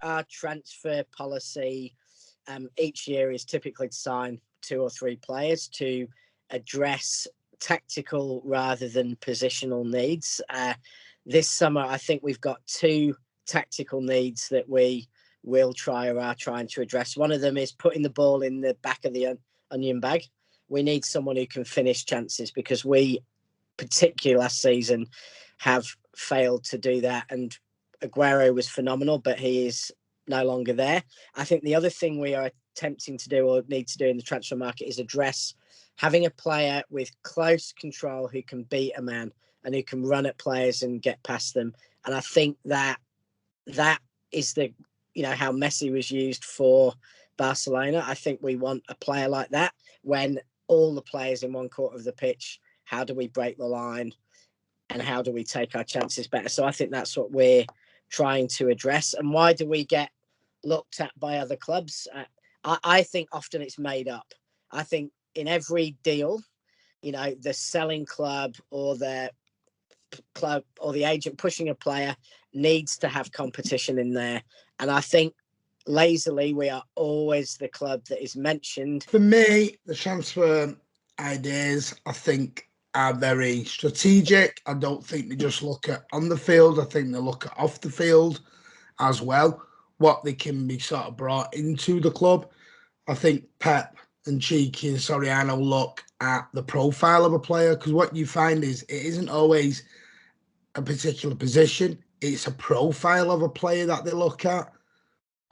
Our transfer policy each year is typically to sign 2 or 3 players to address tactical rather than positional needs. This summer, I think we've got 2 tactical needs that we will try or are trying to address. One of them is putting the ball in the back of the onion bag. We need someone who can finish chances, because we, particularly last season, have failed to do that. And Aguero was phenomenal, but he is no longer there. I think the other thing we are attempting to do or need to do in the transfer market is address having a player with close control who can beat a man and who can run at players and get past them. And I think that is the, how Messi was used for Barcelona. I think we want a player like that when all the players in one quarter of the pitch, how do we break the line and how do we take our chances better? So I think that's what we're trying to address. And why do we get looked at by other clubs? I think often it's made up. I think in every deal, the selling club or the club or the agent pushing a player needs to have competition in there. And I think lazily we are always the club that is mentioned. For me, the transfer ideas, I think, are very strategic. I don't think they just look at on the field. I think they look at off the field as well, what they can be sort of brought into the club. I think Pep and Cheeky and Soriano look at the profile of a player, because what you find is it isn't always a particular position. It's a profile of a player that they look at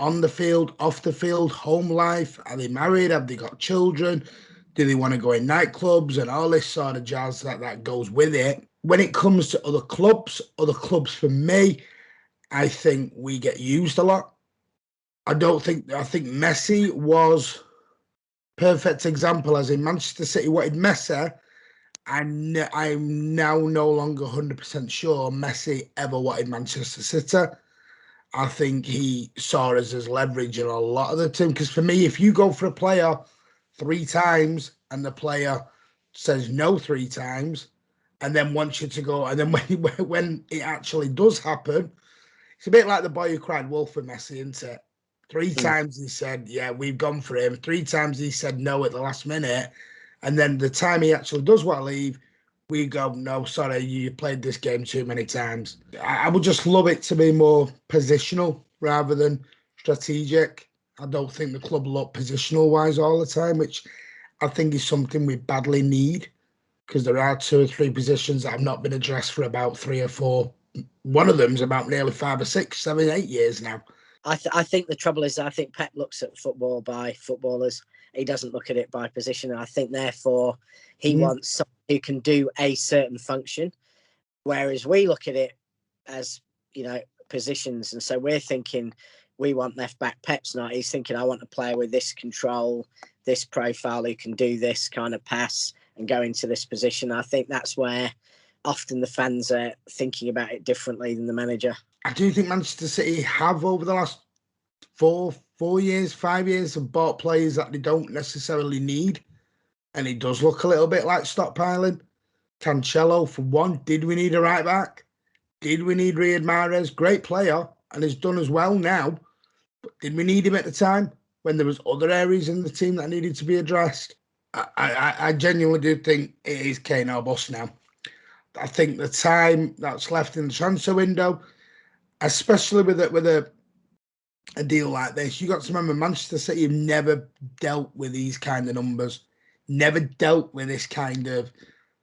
on the field, off the field, home life. Are they married? Have they got children? Do they want to go in nightclubs and all this sort of jazz that goes with it? When it comes to other clubs for me, I think we get used a lot. I think Messi was perfect example, as in Manchester City wanted Messi, and I'm now no longer 100% sure Messi ever wanted Manchester City. I think he saw us as leverage in a lot of the time. Because for me, if you go for a player 3 times and the player says no 3 times and then wants you to go, and then when it actually does happen, it's a bit like the boy who cried wolf with Messi, isn't it? 3 times he said, yeah, we've gone for him. 3 times he said no at the last minute. And then the time he actually does want to leave, we go, no, sorry, you played this game too many times. I would just love it to be more positional rather than strategic. I don't think the club look positional-wise all the time, which I think is something we badly need, because there are 2 or 3 positions that have not been addressed for about 3 or 4. One of them's about nearly 5 or 6, 7, 8 years now. I think the trouble is, I think Pep looks at football by footballers. He doesn't look at it by position. And I think, therefore, he wants someone who can do a certain function, whereas we look at it as, positions. And so we're thinking we want left back. Pep's not. He's thinking, I want a player with this control, this profile, who can do this kind of pass and go into this position. I think that's where often the fans are thinking about it differently than the manager. I do think Manchester City have, over the last 4 years, 5 years, have bought players that they don't necessarily need. And it does look a little bit like stockpiling. Cancelo, for one. Did we need a right back? Did we need Riyad Mahrez? Great player, and has done as well now. But did we need him at the time when there was other areas in the team that needed to be addressed? I genuinely do think it is Kane or bust now. I think the time that's left in the transfer window, especially with a deal like this, you got to remember Manchester City have never dealt with these kind of numbers, never dealt with this kind of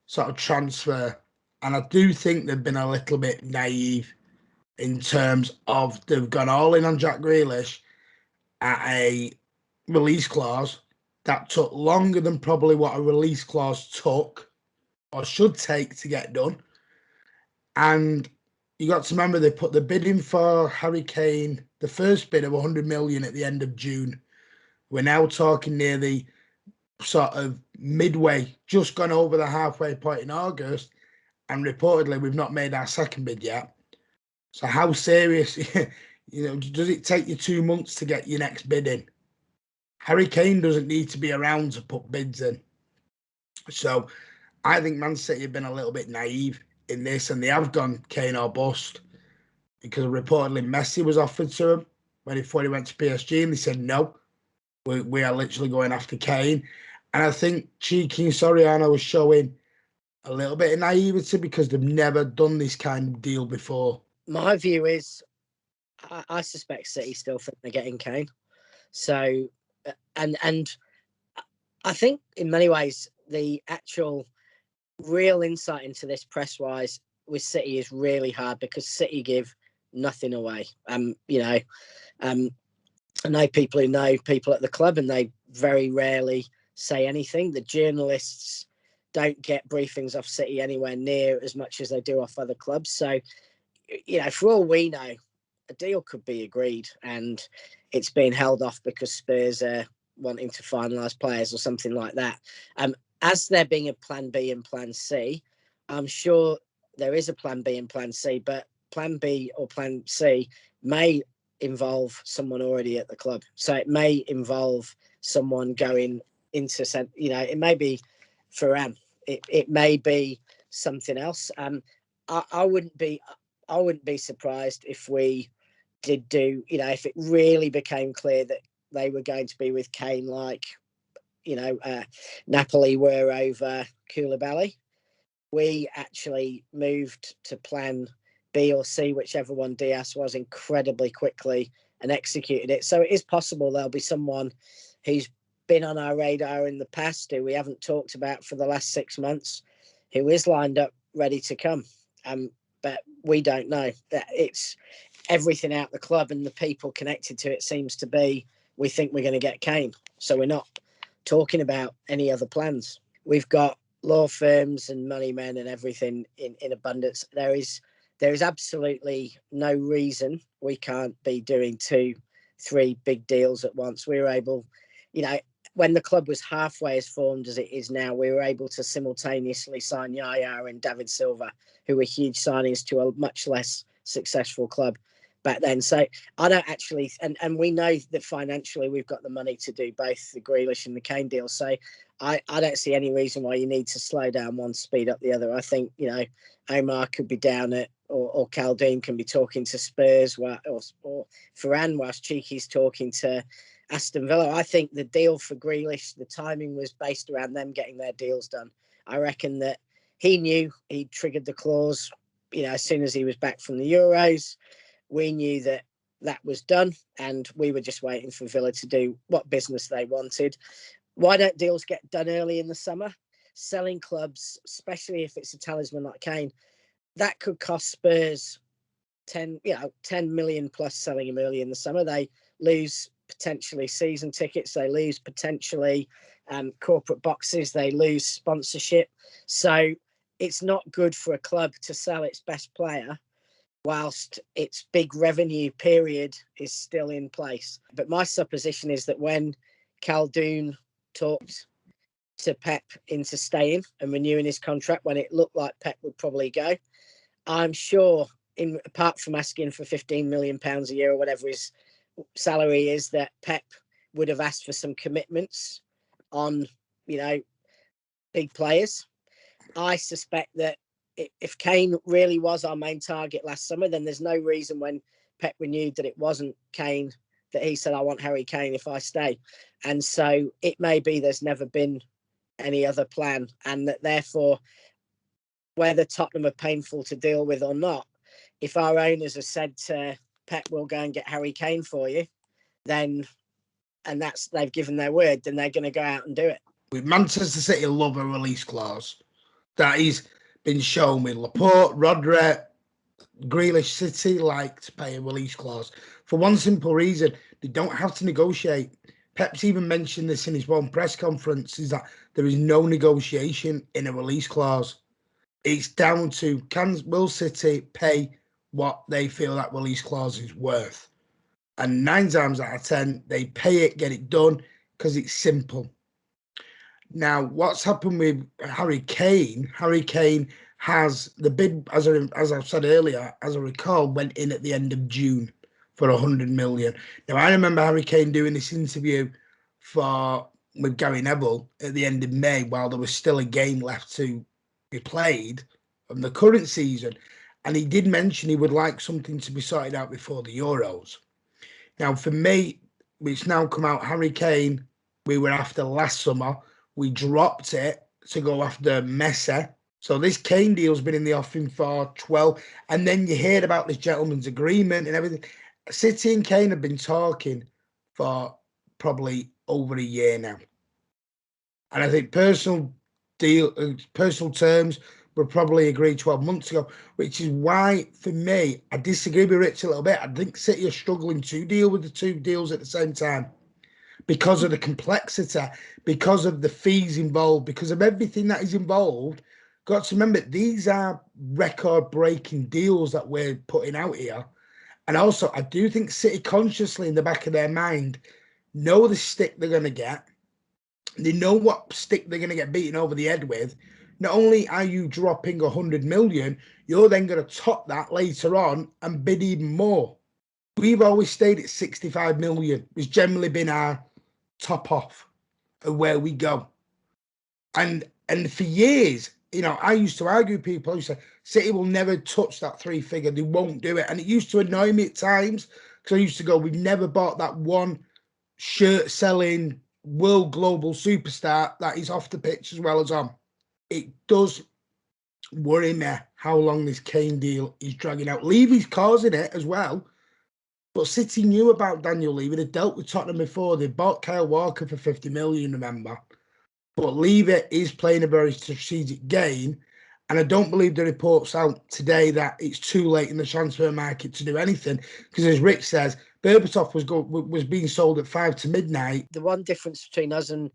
sort of transfer. And I do think they've been a little bit naive in terms of they've gone all in on Jack Grealish at a release clause that took longer than probably what a release clause took or should take to get done. And you got to remember they put the bid in for Harry Kane, the first bid of 100 million at the end of June. We're now talking near the sort of midway, just gone over the halfway point in August, and reportedly we've not made our second bid yet. So how serious, does it take you 2 months to get your next bid in? Harry Kane doesn't need to be around to put bids in. So I think Man City have been a little bit naive in this, and they have gone Kane or bust, because reportedly Messi was offered to him before he went to PSG, and they said no, we are literally going after Kane. And I think cheeky Soriano was showing a little bit of naivety because they've never done this kind of deal before. My view is, I suspect City still think they're getting Kane. So, and I think in many ways the actual real insight into this press-wise with City is really hard, because City give nothing away. I know people who know people at the club, and they very rarely say anything. The journalists don't get briefings off City anywhere near as much as they do off other clubs. So, for all we know, a deal could be agreed, and it's being held off because Spurs are wanting to finalise players or something like that. As there being a plan B and plan C, I'm sure there is a plan B and plan C, but plan B or plan C may involve someone already at the club. So it may involve someone going into, it may be Ferran. It may be something else. I wouldn't be surprised if we did do, if it really became clear that they were going to be with Kane, like, Napoli were over Koulibaly. We actually moved to plan B or C, whichever one Diaz was, incredibly quickly and executed it. So it is possible there'll be someone who's been on our radar in the past, who we haven't talked about for the last 6 months, who is lined up ready to come. But we don't know. That it's everything out the club, and the people connected to it seems to be, we think we're going to get Kane. So we're not talking about any other plans. We've got law firms and money men and everything in abundance. There is absolutely no reason we can't be doing 2-3 big deals at once. We were able, when the club was halfway as formed as it is now, we were able to simultaneously sign Yaya and David Silva, who were huge signings to a much less successful club back then. So I don't actually, and we know that financially we've got the money to do both the Grealish and the Kane deal. So I don't see any reason why you need to slow down one, speed up the other. I think, Omar could be down at, or Khaldoon can be talking to Spurs, or Ferran, whilst Cheeky's talking to Aston Villa. I think the deal for Grealish, the timing was based around them getting their deals done. I reckon that he knew he triggered the clause, as soon as he was back from the Euros. We knew that was done, and we were just waiting for Villa to do what business they wanted. Why don't deals get done early in the summer? Selling clubs, especially if it's a talisman like Kane, that could cost Spurs 10 million plus selling him early in the summer. They lose potentially season tickets. They lose potentially corporate boxes. They lose sponsorship. So it's not good for a club to sell its best player whilst its big revenue period is still in place. But my supposition is that when Khaldoon talked to Pep into staying and renewing his contract, when it looked like Pep would probably go, I'm sure, apart from asking for £15 million a year or whatever his salary is, that Pep would have asked for some commitments on, big players. I suspect that if Kane really was our main target last summer, then there's no reason when Pep renewed that it wasn't Kane, that he said, I want Harry Kane if I stay. And so it may be there's never been any other plan, and that therefore, whether Tottenham are painful to deal with or not, if our owners have said to Pep, we'll go and get Harry Kane for you, then, and they've given their word, then they're going to go out and do it. With Manchester City love a release clause. That is been shown with Laporte, Rodri, Grealish. City like to pay a release clause for one simple reason: they don't have to negotiate. Pep's even mentioned this in his one press conference, is that there is no negotiation in a release clause. It's down to will City pay what they feel that release clause is worth, and 9 times out of 10 they pay it, get it done, because it's simple. Now, what's happened with Harry Kane? Harry Kane has the bid, as I've said earlier, as I recall, went in at the end of June for 100 million. Now, I remember Harry Kane doing this interview for with Gary Neville at the end of May, while there was still a game left to be played from the current season. And he did mention he would like something to be sorted out before the Euros. Now, for me, it's now come out, Harry Kane, we were after last summer. We dropped it to go after Messi. So this Kane deal's been in the offing for 12. And then you heard about this gentleman's agreement and everything. City and Kane have been talking for probably over a year now. And I think personal terms were probably agreed 12 months ago, which is why, for me, I disagree with Rich a little bit. I think City are struggling to deal with the two deals at the same time because of the complexity, because of the fees involved, because of everything that is involved. Got to remember, these are record-breaking deals that we're putting out here. And also, I do think City consciously in the back of their mind know the stick they're going to get. They know what stick they're going to get beaten over the head with. Not only are you dropping 100 million, you're then going to top that later on and bid even more. We've always stayed at 65 million. It's generally been our top off of where we go. And for years, you know, I used to argue with people who say City will never touch that three figure. They won't do it. And it used to annoy me at times because I used to go, we've never bought that one shirt selling world global superstar that is off the pitch as well as on. It does worry me how long this Kane deal is dragging out. Levy's causing it as well. But City knew about Daniel Levy. They dealt with Tottenham before. They bought Kyle Walker for 50 million, remember. But Levy is playing a very strategic game. And I don't believe the reports out today that it's too late in the transfer market to do anything. Because as Rich says, Berbatov was being sold at 5 to midnight. The one difference between us and,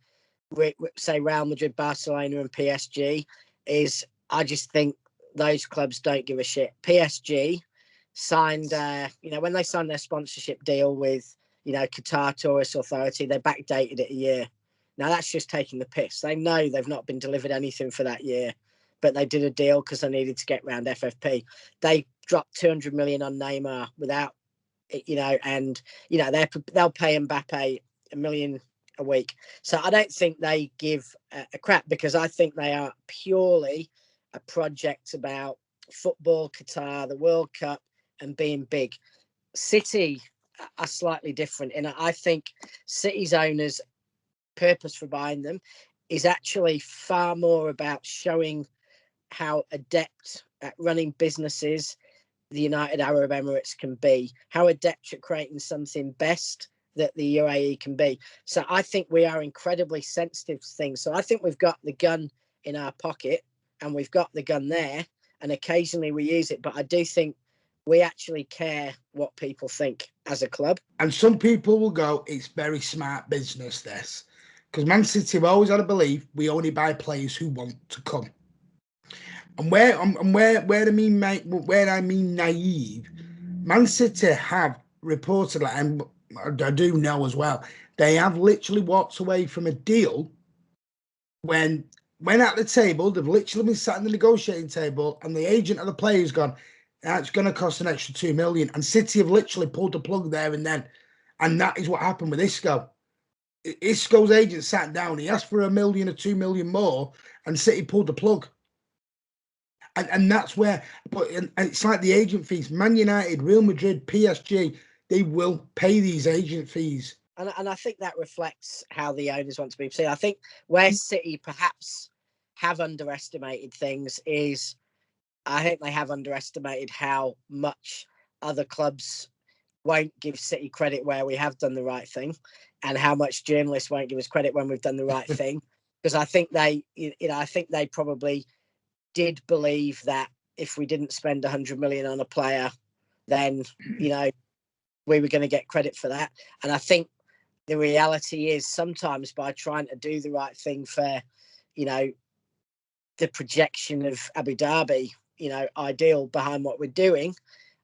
say, Real Madrid, Barcelona and PSG is I just think those clubs don't give a shit. PSG signed, when they signed their sponsorship deal with, Qatar Tourist Authority, they backdated it a year. Now, that's just taking the piss. They know they've not been delivered anything for that year, but they did a deal because they needed to get round FFP. They dropped 200 million on Neymar without, and, they'll pay Mbappe $1 million a week. So I don't think they give a crap because I think they are purely a project about football, Qatar, the World Cup, and being big. City are slightly different. And I think City's owners' purpose for buying them is actually far more about showing how adept at running businesses the United Arab Emirates can be, how adept at creating something best that the UAE can be. So I think we are incredibly sensitive to things. So I think we've got the gun in our pocket and we've got the gun there and occasionally we use it. But I do think we actually care what people think as a club. And some people will go, it's very smart business, this. Because Man City have always had a belief we only buy players who want to come. And where I mean naive, Man City have reportedly, and I do know as well, they have literally walked away from a deal when at the table, they've literally been sat at the negotiating table, and the agent of the player's gone, that's going to cost an extra 2 million. And City have literally pulled the plug there and then. And that is what happened with Isco. Isco's agent sat down, he asked for $1 million or 2 million more, and City pulled the plug. And that's where, but it's like the agent fees. Man United, Real Madrid, PSG, they will pay these agent fees. And I think that reflects how the owners want to be seen. I think where City perhaps have underestimated things is I think they have underestimated how much other clubs won't give City credit where we have done the right thing and how much journalists won't give us credit when we've done the right thing. Because I think they probably did believe that if we didn't spend 100 million on a player, then, we were going to get credit for that. And I think the reality is sometimes by trying to do the right thing for, the projection of Abu Dhabi, ideal behind what we're doing,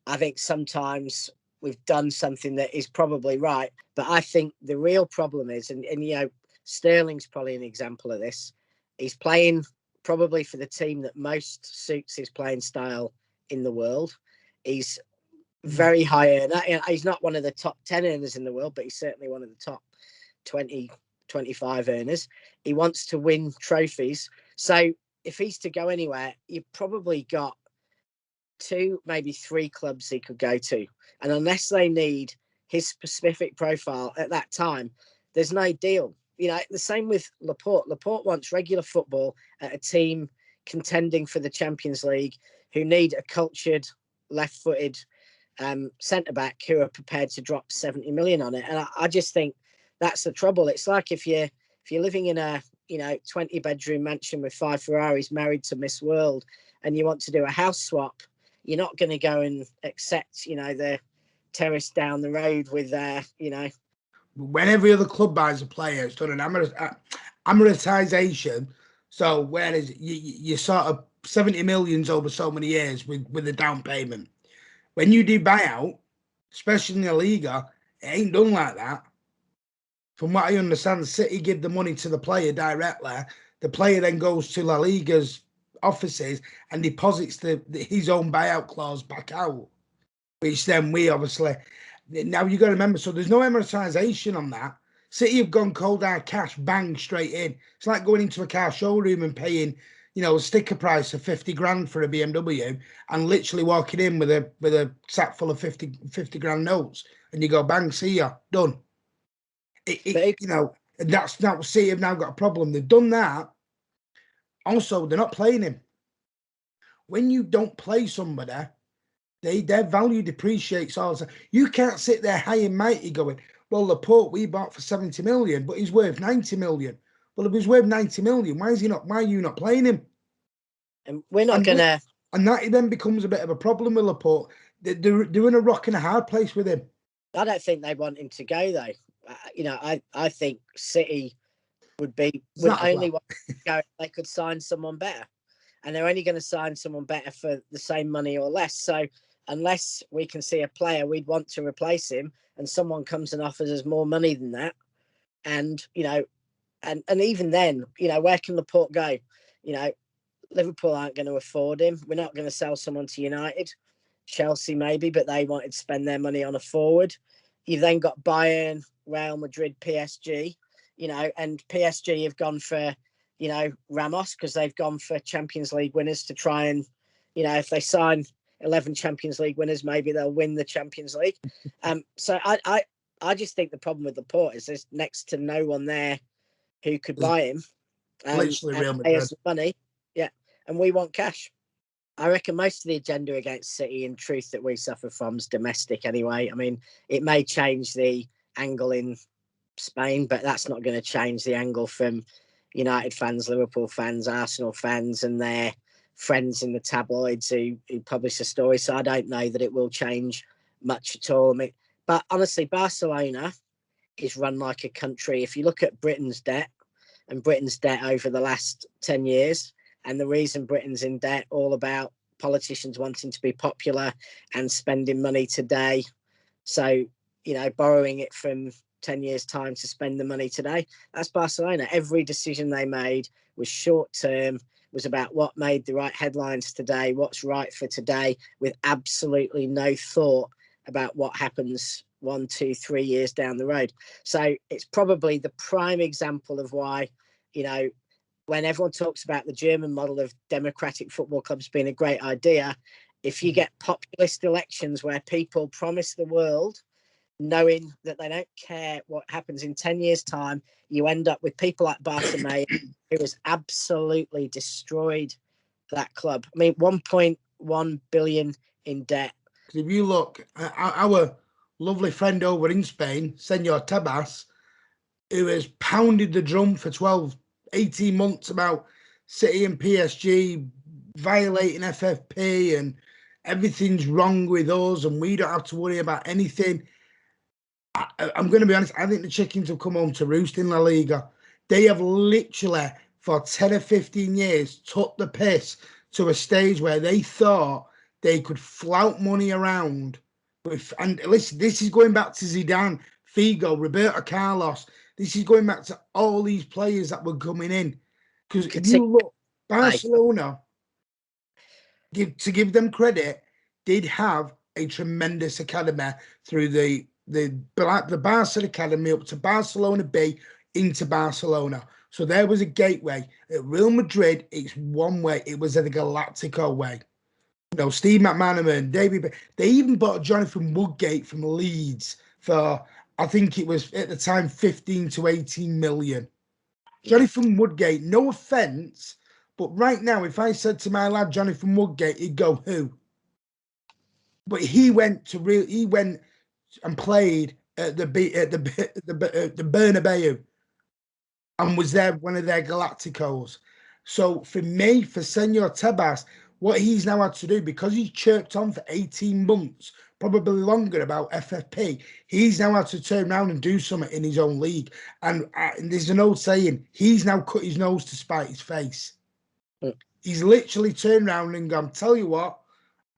I think sometimes we've done something that is probably right. But I think the real problem is, and Sterling's probably an example of this, he's playing probably for the team that most suits his playing style in the world. He's very high earner. He's not one of the top 10 earners in the world, but he's certainly one of the top 20, 25 earners. He wants to win trophies. So if he's to go anywhere, you've probably got 2, maybe 3 clubs he could go to. And unless they need his specific profile at that time, there's no deal. You know, the same with Laporte. Laporte wants regular football at a team contending for the Champions League, who need a cultured, left-footed centre back who are prepared to drop 70 million on it. And I just think that's the trouble. It's like if you're living in a 20-bedroom mansion with 5 Ferraris, married to Miss World, and you want to do a house swap, you're not going to go and accept the terrace down the road with When every other club buys a player, it's done an amortization. So whereas you sort of 70 millions over so many years with the down payment. When you do buyout, especially in the Liga, it ain't done like that. From what I understand, City give the money to the player directly. The player then goes to La Liga's offices and deposits his own buyout clause back out, which then we obviously... Now, you got to remember, so there's no amortization on that. City have gone cold hard cash, bang, straight in. It's like going into a car showroom and paying, a sticker price of 50 grand for a BMW and literally walking in with a sack full of 50 grand notes, and you go, bang, see ya, done. And that's now City have now got a problem. They've done that. Also, they're not playing him. When you don't play somebody, their value depreciates all the time. You can't sit there high and mighty going, well, Laporte we bought for 70 million, but he's worth 90 million. Well, if he's worth 90 million, why are you not playing him? And we're not going to... And that then becomes a bit of a problem with Laporte. They're in a rock and a hard place with him. I don't think they want him to go, though. I think City would only want to go if they could sign someone better. And they're only going to sign someone better for the same money or less. So unless we can see a player we'd want to replace him and someone comes and offers us more money than that, and even then, where can Laporte go? Liverpool aren't going to afford him. We're not going to sell someone to United. Chelsea maybe, but they wanted to spend their money on a forward. You've then got Bayern, Real Madrid, PSG, and PSG have gone for, Ramos, because they've gone for Champions League winners to try and, if they sign 11 Champions League winners, maybe they'll win the Champions League. So I just think the problem with Laporte is there's next to no one there who could buy him. Literally Real Madrid. Pay us money. Yeah. And we want cash. I reckon most of the agenda against City, in truth, that we suffer from is domestic anyway. I mean, it may change the angle in Spain, but that's not going to change the angle from United fans, Liverpool fans, Arsenal fans, and their friends in the tabloids who publish the story. So I don't know that it will change much at all. I mean, but honestly, Barcelona is run like a country. If you look at Britain's debt over the last 10 years, and the reason Britain's in debt, all about politicians wanting to be popular and spending money today. So, borrowing it from 10 years' time to spend the money today. That's Barcelona. Every decision they made was short term, was about what made the right headlines today, what's right for today, with absolutely no thought about what happens 1, 2, 3 years down the road. So it's probably the prime example of why, when everyone talks about the German model of democratic football clubs being a great idea, if you get populist elections where people promise the world, knowing that they don't care what happens in 10 years' time, you end up with people like Bartomeu, who has absolutely destroyed that club. I mean, 1.1 billion in debt. If you look, our lovely friend over in Spain, Senor Tebas, who has pounded the drum for 12, 18 months about City and PSG violating FFP and everything's wrong with us and we don't have to worry about anything. I'm going to be honest, I think the chickens have come home to roost in La Liga. They have literally, for 10 or 15 years, took the piss to a stage where they thought they could flout money around. And listen, this is going back to Zidane, Figo, Roberto Carlos. This is going back to all these players that were coming in. Because if you look, Barcelona, to give them credit, did have a tremendous academy through the Barca Academy up to Barcelona B. into Barcelona. So there was a gateway. At Real Madrid, it's one way. It was the Galactico way. You know, Steve McManaman, David, they even bought Jonathan Woodgate from Leeds for, I think it was at the time, 15 to 18 million. Jonathan Woodgate, no offense, but right now, if I said to my lad Jonathan Woodgate, he'd go, who? But he went and played at the Bernabeu and was there one of their Galacticos. So for me, for Senor Tebas, what he's now had to do, because he's chirped on for 18 months, probably longer, about FFP, he's now had to turn around and do something in his own league. And there's an old saying, he's now cut his nose to spite his face. He's literally turned around and gone, tell you what,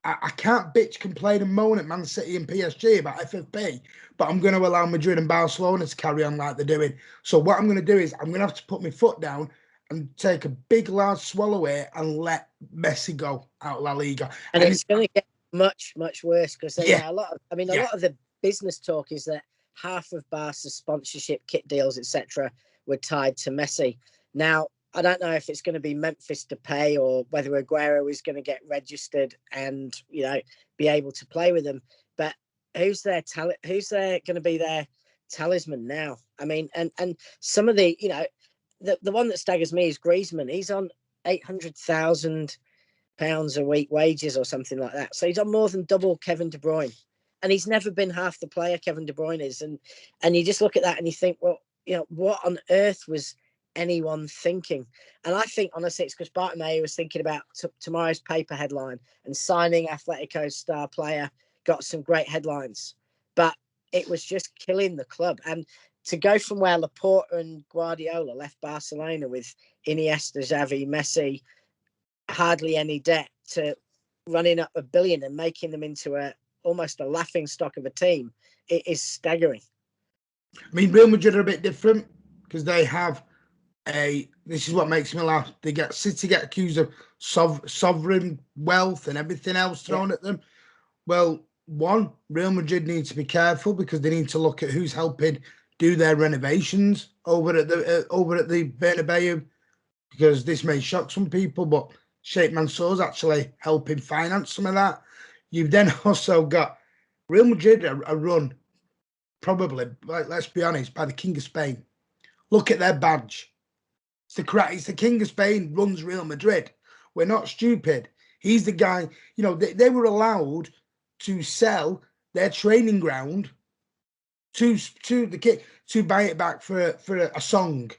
I can't bitch, complain and moan at Man City and PSG about FFP, but I'm going to allow Madrid and Barcelona to carry on like they're doing. So what I'm going to do is I'm going to have to put my foot down and take a big, large swallow here and let Messi go out of La Liga. And it's going to get much, much worse because Yeah. a lot of the business talk is that half of Barca's sponsorship, kit deals, etc., were tied to Messi. Now, I don't know if it's going to be Memphis to pay or whether Aguero is going to get registered and, you know, be able to play with them. But who's there going to be their talisman now? I mean, and some of the, you know, the one that staggers me is Griezmann. He's on £800,000 a week wages or something like that. So he's on more than double Kevin De Bruyne. And he's never been half the player Kevin De Bruyne is. And you just look at that and you think, well, you know, what on earth was anyone thinking? And I think, honestly, it's because Bartomeu was thinking about tomorrow's paper headline, and signing Atletico's star player got some great headlines. But it was just killing the club. And to go from where Laporta and Guardiola left Barcelona with Iniesta, Xavi, Messi, hardly any debt, to running up $1 billion and making them into almost a laughing stock of a team, it is staggering. I mean, Real Madrid are a bit different because they have this is what makes me laugh. City get accused of sovereign wealth and everything else thrown at them. Well, one, Real Madrid needs to be careful because they need to look at who's helping do their renovations over at the Bernabeu, because this may shock some people, but Sheikh Mansour's actually helping finance some of that. You've then also got Real Madrid are run probably, let's be honest, by the King of Spain. Look at their badge. It's the King of Spain runs Real Madrid. We're not stupid. He's the guy, you know, they were allowed to sell their training ground to the king to buy it back for a song.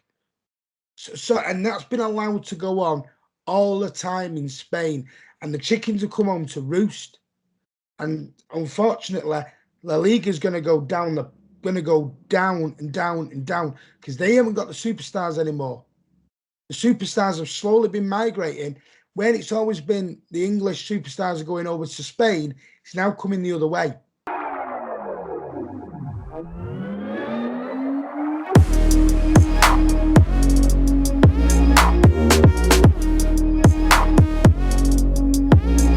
So and that's been allowed to go on all the time in Spain. And the chickens have come home to roost. And unfortunately, La Liga is going to go down and down and down because they haven't got the superstars anymore. The superstars have slowly been migrating. When it's always been the English superstars are going over to Spain, it's now coming the other way.